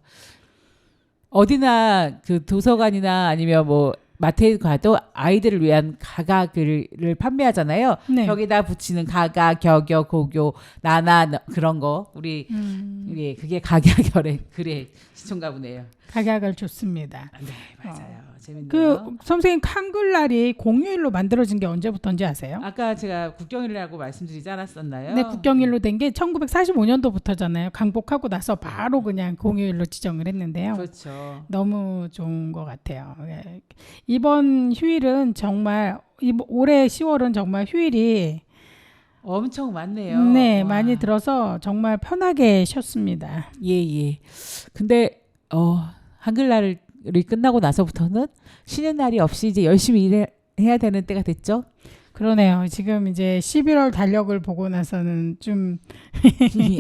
B: 어디나 그 도서관이나 아니면 뭐 마트에 가도 아이들을 위한 가가글을 판매하잖아요.
A: 네.
B: 벽에다 붙이는 가가, 격여, 고교, 나나 그런 거. 우리 예, 그게 각야결의 글의 시초인가 보네요.
A: 각야글 좋습니다.
B: 네, 맞아요. 재밌네요.
A: 그 선생님 한글날이 공휴일로 만들어진 게 언제부터인지 아세요?
B: 아까 제가 국경일이라고 말씀드리지 않았었나요?
A: 네, 국경일로 된 게 1945년도부터잖아요. 강복하고 나서 바로 그냥 공휴일로 지정을 했는데요.
B: 그렇죠.
A: 너무 좋은 것 같아요. 예. 이번 휴일은 정말 올해 10월은 정말 휴일이
B: 엄청 많네요.
A: 네,
B: 와.
A: 많이 들어서 정말 편하게 쉬었습니다.
B: 예. 근데 한글날이 끝나고 나서부터는 쉬는 날이 없이 이제 열심히 일해야 되는 때가 됐죠.
A: 그러네요. 지금 이제 11월 달력을 보고 나서는 좀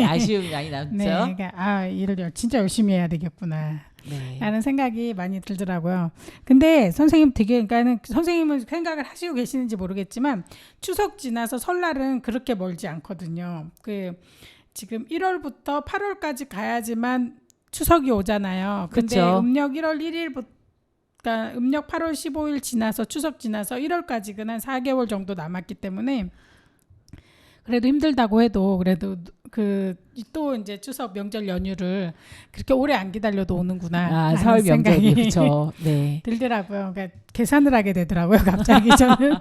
B: 아쉬움이 많이 남죠.
A: 네, 그러니까 일을 진짜 열심히 해야 되겠구나.
B: 네.
A: 라는 생각이 많이 들더라고요. 근데 선생님 그러니까는 선생님은 생각을 하시고 계시는지 모르겠지만 추석 지나서 설날은 그렇게 멀지 않거든요. 지금 1월부터 8월까지 가야지만 추석이 오잖아요. 근데
B: 그쵸.
A: 음력 1월 1일부터 그러니까 음력 8월 15일 지나서 추석 지나서 1월까지는 한 4개월 정도 남았기 때문에 그래도 힘들다고 해도 그래도 또 이제 추석 명절 연휴를 그렇게 오래 안 기다려도 오는구나.
B: 설 명절이
A: 생각이
B: 그렇죠. 네.
A: 들더라고요. 그러니까 계산을 하게 되더라고요. 갑자기 저는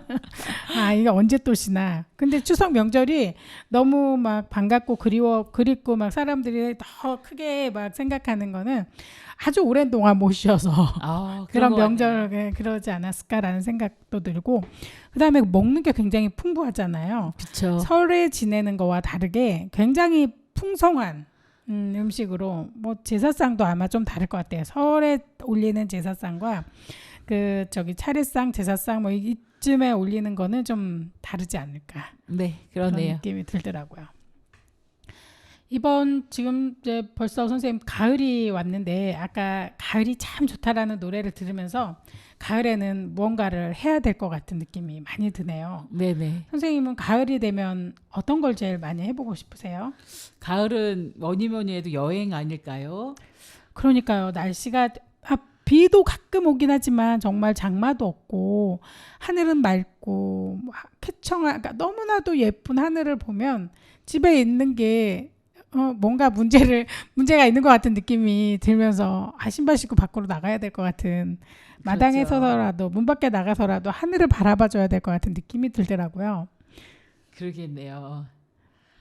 A: 이거 언제 또 시나. 근데 추석 명절이 너무 막 반갑고 그립고 막 사람들이 더 크게 막 생각하는 거는 아주 오랜 동안 못 쉬어서 그런 명절 그러지 않았을까라는 생각도 들고 그다음에 먹는 게 굉장히 풍부하잖아요.
B: 그렇죠.
A: 설에 지내는 거와 다르게 굉장히 풍성한 음식으로 뭐 제사상도 아마 좀 다를 것 같아요. 설에 올리는 제사상과 차례상, 제사상 뭐 이쯤에 올리는 거는 좀 다르지 않을까.
B: 네,
A: 그런
B: 그러네요.
A: 느낌이 들더라고요. 이번 지금 이제 벌써 선생님 가을이 왔는데 아까 가을이 참 좋다라는 노래를 들으면서 가을에는 무언가를 해야 될 것 같은 느낌이 많이 드네요.
B: 네네.
A: 선생님은 가을이 되면 어떤 걸 제일 많이 해보고 싶으세요?
B: 가을은 뭐니 해도 여행 아닐까요?
A: 그러니까요. 날씨가 비도 가끔 오긴 하지만 정말 장마도 없고 하늘은 맑고 쾌청한 그러니까 너무나도 예쁜 하늘을 보면 집에 있는 게 뭔가 문제가 있는 것 같은 느낌이 들면서 신발 신고 밖으로 나가야 될 것 같은 마당에
B: 그렇죠.
A: 서서라도 문 밖에 나가서라도 하늘을 바라봐줘야 될 것 같은 느낌이 들더라고요.
B: 그러겠네요.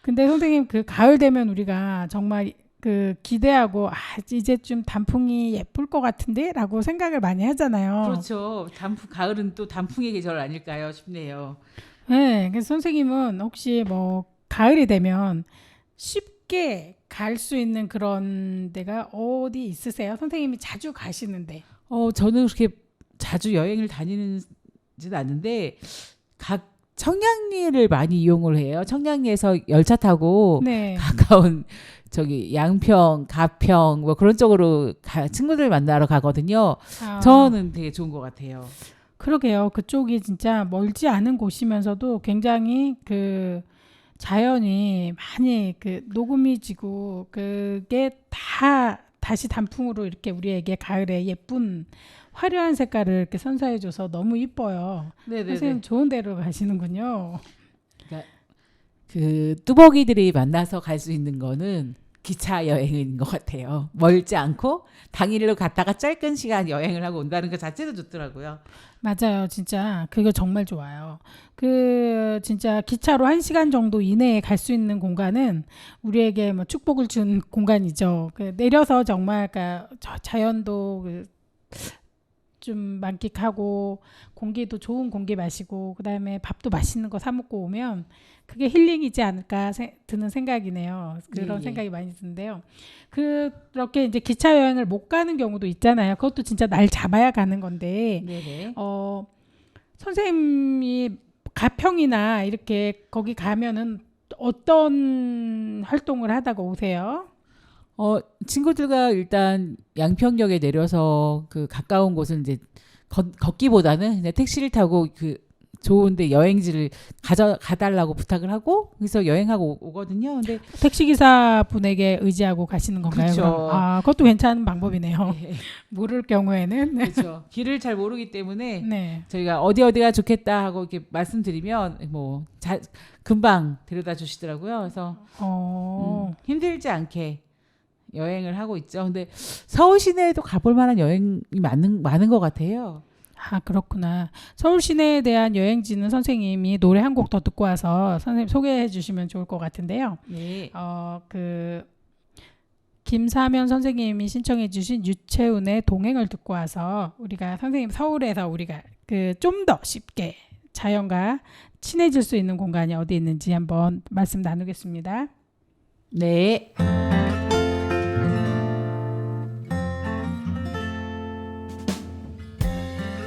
A: 근데 선생님 가을 되면 우리가 정말 기대하고 이제 좀 단풍이 예쁠 것 같은데 라고 생각을 많이 하잖아요.
B: 그렇죠. 가을은 또 단풍의 계절 아닐까요 싶네요.
A: 네, 그래서 선생님은 혹시 뭐 가을이 되면 쉽게 갈 수 있는 그런 데가 어디 있으세요? 선생님이 자주 가시는데.
B: 저는 그렇게 자주 여행을 다니지는 않는데 각 청량리를 많이 이용을 해요. 청량리에서 열차 타고
A: 네.
B: 가까운 양평, 가평 뭐 그런 쪽으로 친구들 만나러 가거든요. 저는 되게 좋은 것 같아요.
A: 그러게요. 그쪽이 진짜 멀지 않은 곳이면서도 굉장히 자연이 많이 녹음이 지고 그게 다시 단풍으로 이렇게 우리에게 가을에 예쁜 화려한 색깔을 이렇게 선사해줘서 너무 이뻐요.
B: 네네네.
A: 선생님 좋은 데로 가시는군요.
B: 뚜벅이들이 만나서 갈 수 있는 거는 기차 여행인 것 같아요. 멀지 않고 당일로 갔다가 짧은 시간 여행을 하고 온다는 것 자체도 좋더라고요.
A: 맞아요. 진짜 그거 정말 좋아요. 진짜 기차로 1시간 정도 이내에 갈 수 있는 공간은 우리에게 뭐 축복을 준 공간이죠. 내려서 정말 자연도 좀 만끽하고 공기도 좋은 공기 마시고 그다음에 밥도 맛있는 거 사 먹고 오면 그게 힐링이지 않을까 드는 생각이네요. 그런
B: 예.
A: 생각이 많이 드는데요. 그렇게 이제 기차 여행을 못 가는 경우도 있잖아요. 그것도 진짜 날 잡아야 가는 건데
B: 네네.
A: 선생님이 가평이나 이렇게 거기 가면은 어떤 활동을 하다가 오세요?
B: 친구들과 일단 양평역에 내려서 가까운 곳은 이제 걷기보다는 그냥 택시를 타고 좋은데 여행지를 가달라고 부탁을 하고 그래서 여행하고 오거든요. 근데
A: 택시기사 분에게 의지하고 가시는 건가요?
B: 그쵸.
A: 그럼? 그것도 괜찮은 방법이네요.
B: 네.
A: 모를 경우에는.
B: 그렇죠. 길을 잘 모르기 때문에
A: 네.
B: 저희가 어디가 좋겠다 하고 이렇게 말씀드리면 금방 데려다 주시더라고요. 그래서 힘들지 않게 여행을 하고 있죠. 근데 서울 시내에도 가볼 만한 여행이 많은 것 같아요.
A: 그렇구나. 서울 시내에 대한 여행지는 선생님이 노래 한 곡 더 듣고 와서 선생님 소개해 주시면 좋을 것 같은데요.
B: 네.
A: 김사면 선생님이 신청해 주신 유채훈의 동행을 듣고 와서 우리가 선생님 서울에서 우리가 좀 더 쉽게 자연과 친해질 수 있는 공간이 어디 있는지 한번 말씀 나누겠습니다.
B: 네.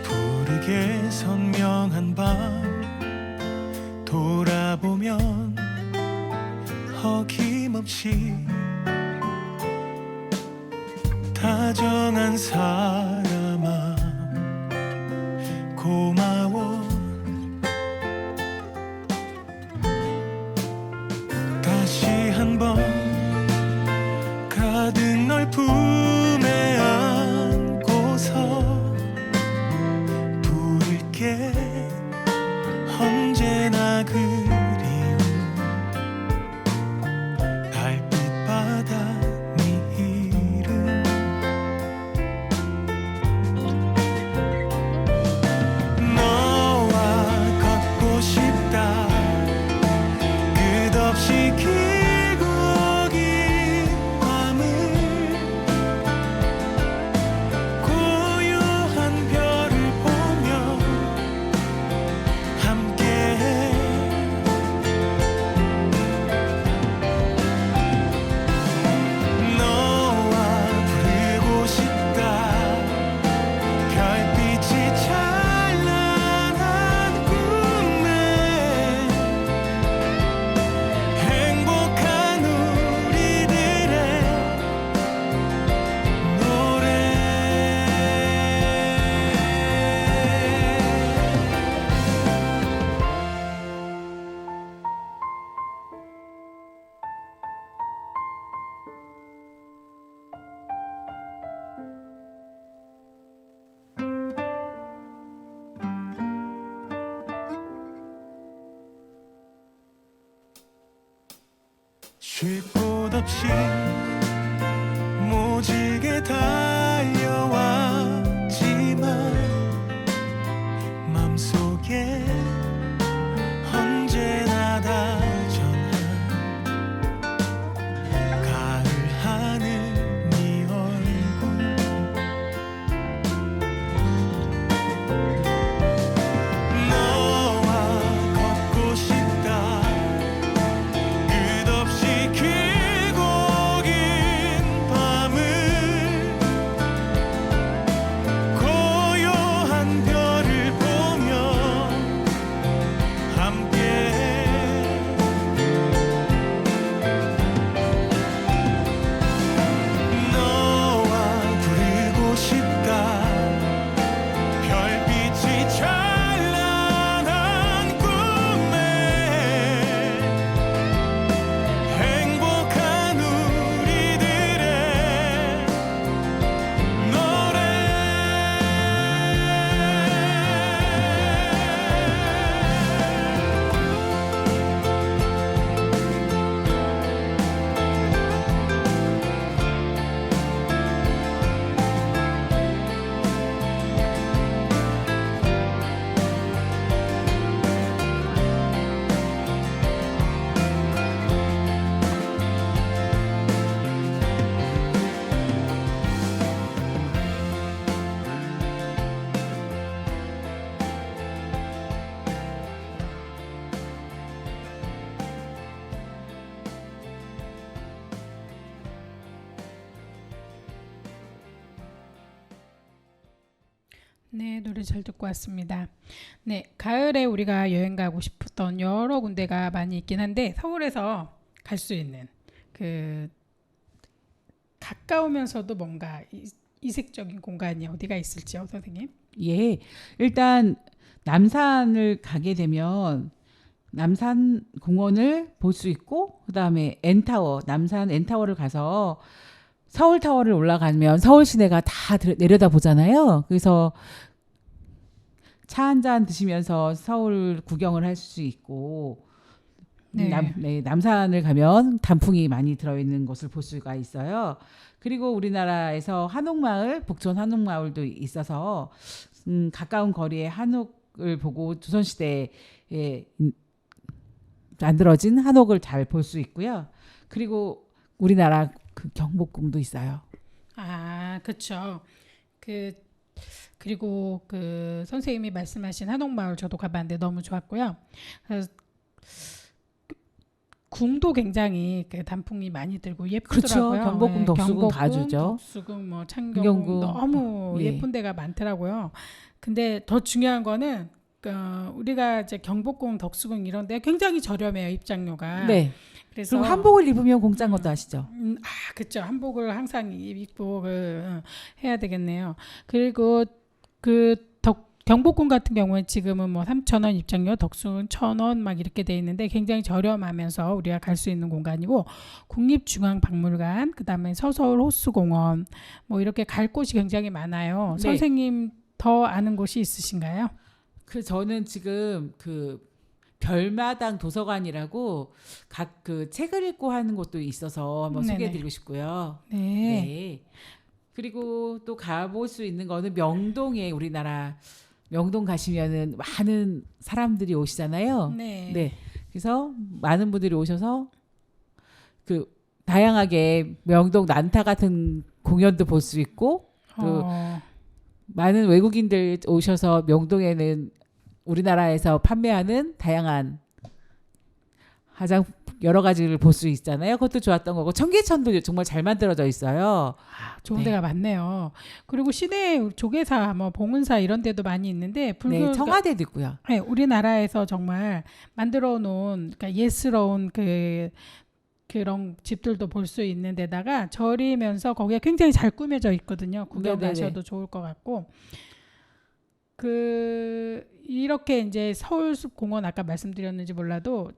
E: 푸르게 선명한 밤 돌아보면 어김없이 다정한 사람아 고마워. 다시 한번 가득 널 품에 안고서 부를게 언제나 그리운 달빛바다 네 이름. 너와 걷고 싶다. 끝없이 길고 긴 밤을 고요한 별을 보며 함께해. 너와 부르고 싶다. 별빛이 찬란한 꿈에 행복한 우리들의 노래. 쉴 곳 없이 모지게 달려왔지만 맘속에 언제나 다정한 가을 하늘 네 얼굴. 너와 걷고 싶다. 끝없이 길고 긴 밤을 고요한 별을 보며 함께해. 너와 부르고 싶다. 별빛이 찬란한 꿈에 행복한 우리들의 노래.
A: 네, 노래 잘 듣고 왔습니다. 네, 가을에 우리가 여행 가고 싶었던 여러 군데가 많이 있긴 한데 서울에서 갈 수 있는 그 가까우면서도 뭔가 이색적인 공간이 어디가 있을지요, 선생님?
B: 예, 일단 남산을 가게 되면 남산 공원을 볼 수 있고 그다음에 N타워, 남산 N타워를 가서 서울타워를 올라가면 서울 시내가 다 내려다 보잖아요. 그래서 차 한 잔 드시면서 서울 구경을 할 수 있고
A: 네.
B: 남산을 가면 단풍이 많이 들어있는 곳을 볼 수가 있어요. 그리고 우리나라에서 한옥마을, 북촌 한옥마을도 있어서 가까운 거리에 한옥을 보고 조선시대에 만들어진 한옥을 잘 볼 수 있고요. 그리고 우리나라 그 경복궁도 있어요.
A: 아, 그렇죠. 그리고 그 선생님이 말씀하신 한옥마을 저도 가봤는데 너무 좋았고요. 그래서 궁도 굉장히 그 단풍이 많이 들고 예쁘더라고요.
B: 그렇죠. 경복궁, 덕수궁 다 주죠.
A: 덕수궁, 뭐 창경궁
B: 구경궁.
A: 너무
B: 예.
A: 예쁜 데가 많더라고요. 근데 더 중요한 거는 우리가 이제 경복궁, 덕수궁 이런 데 굉장히 저렴해요, 입장료가.
B: 네.
A: 그래서
B: 그리고 한복을 입으면 공짜인 것도 아시죠?
A: 그렇죠. 한복을 항상 입고 해야 되겠네요. 그리고 경복궁 같은 경우에 지금은 뭐 3,000원 입장료, 덕수궁 1,000원 막 이렇게 돼 있는데 굉장히 저렴하면서 우리가 갈 수 있는 공간이고, 국립중앙박물관, 그다음에 서서울 호수공원 뭐 이렇게 갈 곳이 굉장히 많아요.
B: 네.
A: 선생님 더 아는 곳이 있으신가요?
B: 저는 지금 그 별마당 도서관이라고 각 그 책을 읽고 하는 곳도 있어서 한번
A: 네네.
B: 소개해드리고 싶고요.
A: 네.
B: 네. 그리고 또 가볼 수 있는 거는 명동에, 우리나라 명동 가시면은 많은 사람들이 오시잖아요.
A: 네.
B: 네. 그래서 많은 분들이 오셔서 그 다양하게 명동 난타 같은 공연도 볼 수 있고, 또 많은 외국인들 오셔서 명동에는 우리나라에서 판매하는 다양한 화장 여러 가지를 볼 수 있잖아요. 그것도 좋았던 거고, 청계천도 정말 잘 만들어져 있어요.
A: 좋은
B: 네.
A: 데가 많네요. 그리고 시내 조계사, 뭐 봉은사 이런 데도 많이 있는데
B: 네, 청와대도 있고요.
A: 네, 우리나라에서 정말 만들어 놓은, 그러니까 예스러운 그런 집들도 볼 수 있는 데다가 절이면서 거기에 굉장히 잘 꾸며져 있거든요. 구경
B: 네네네.
A: 가셔도 좋을 것 같고, 이렇게 이제 서울숲공원 아까 말씀드렸는지 몰라도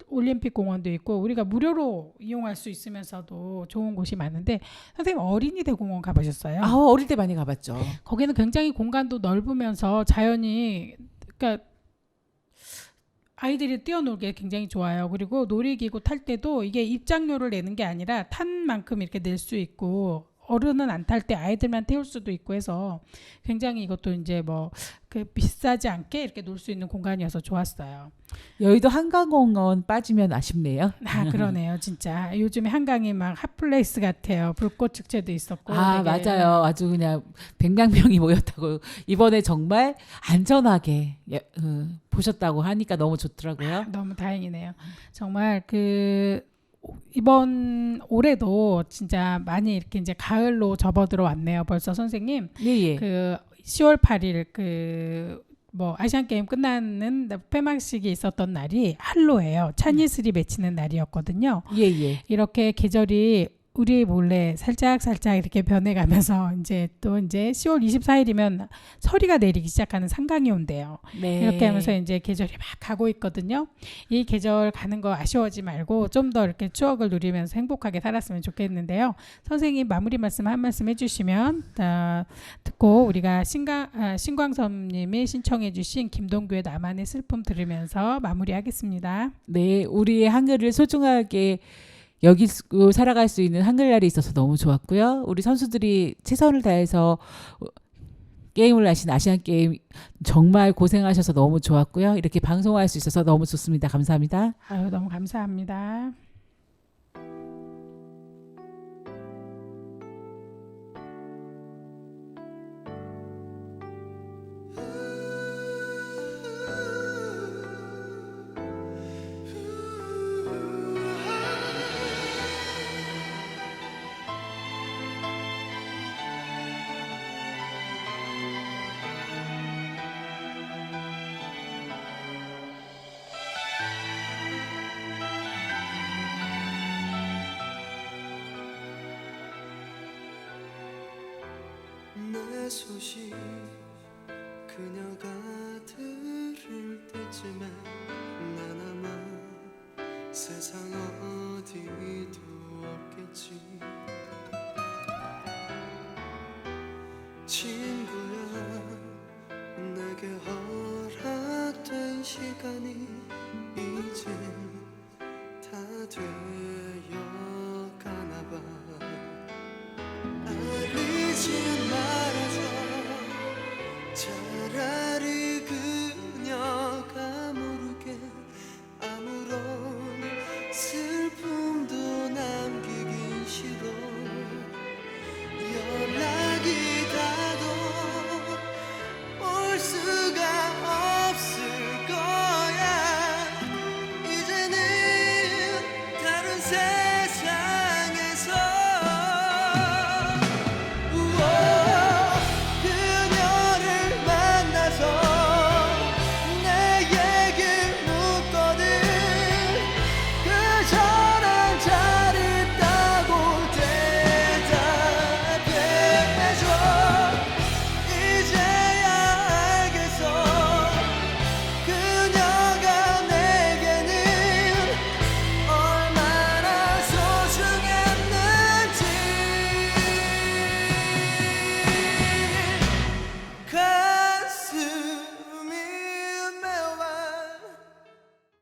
A: 올림픽 공원도 있고 우리가 무료로 이용할 수 있으면서도 좋은 곳이 많은데, 선생님 어린이대 공원 가보셨어요?
B: 어릴 때 많이 가봤죠.
A: 거기는 굉장히 공간도 넓으면서 자연이, 그러니까 아이들이 뛰어놀기에 굉장히 좋아요. 그리고 놀이기구 탈 때도 이게 입장료를 내는 게 아니라 탄 만큼 이렇게 낼 수 있고, 어른은 안 탈 때 아이들만 태울 수도 있고 해서 굉장히 이것도 이제 뭐 비싸지 않게 이렇게 놀 수 있는 공간이어서 좋았어요.
B: 여의도 한강공원 빠지면 아쉽네요.
A: 그러네요, 진짜. 요즘에 한강이 막 핫플레이스 같아요. 불꽃 축제도 있었고. 되게
B: 맞아요. 아주 그냥 100만 명이 모였다고. 이번에 정말 안전하게 보셨다고 하니까 너무 좋더라고요.
A: 너무 다행이네요. 정말 이번 올해도 진짜 많이 이렇게 이제 가을로 접어들어 왔네요. 벌써 선생님.
B: 예.
A: 10월 8일 뭐 아시안 게임 끝나는 폐막식이 있었던 날이 한로예요. 차니슬이 맺히는 날이었거든요.
B: 예.
A: 이렇게 계절이 우리 몰래 살짝 이렇게 변해가면서 이제 10월 24일이면 서리가 내리기 시작하는 상강이 온대요.
B: 네.
A: 이렇게 하면서 이제 계절이 막 가고 있거든요. 이 계절 가는 거 아쉬워하지 말고 좀 더 이렇게 추억을 누리면서 행복하게 살았으면 좋겠는데요. 선생님 마무리 말씀 한 말씀 해주시면 듣고 우리가 신광섭님이 신청해주신 김동규의 나만의 슬픔 들으면서 마무리하겠습니다.
B: 네, 우리의 한글을 소중하게 여기고 살아갈 수 있는 한글날이 있어서 너무 좋았고요. 우리 선수들이 최선을 다해서 게임을 하신 아시안 게임 정말 고생하셔서 너무 좋았고요. 이렇게 방송할 수 있어서 너무 좋습니다. 감사합니다.
A: 너무 감사합니다.
E: 내 소식 그녀가 들을 때쯤에 난 아마 세상 어디도 없겠지. 친구야, 내게 허락된 시간이 이젠 다 되어가나 봐. 알리지 말아줘. 차라리 그녀가 모르게 아무런 슬픔도 남기긴 싫어. 연락이 닿아도 올 수가 없을 거야. 이제는 다른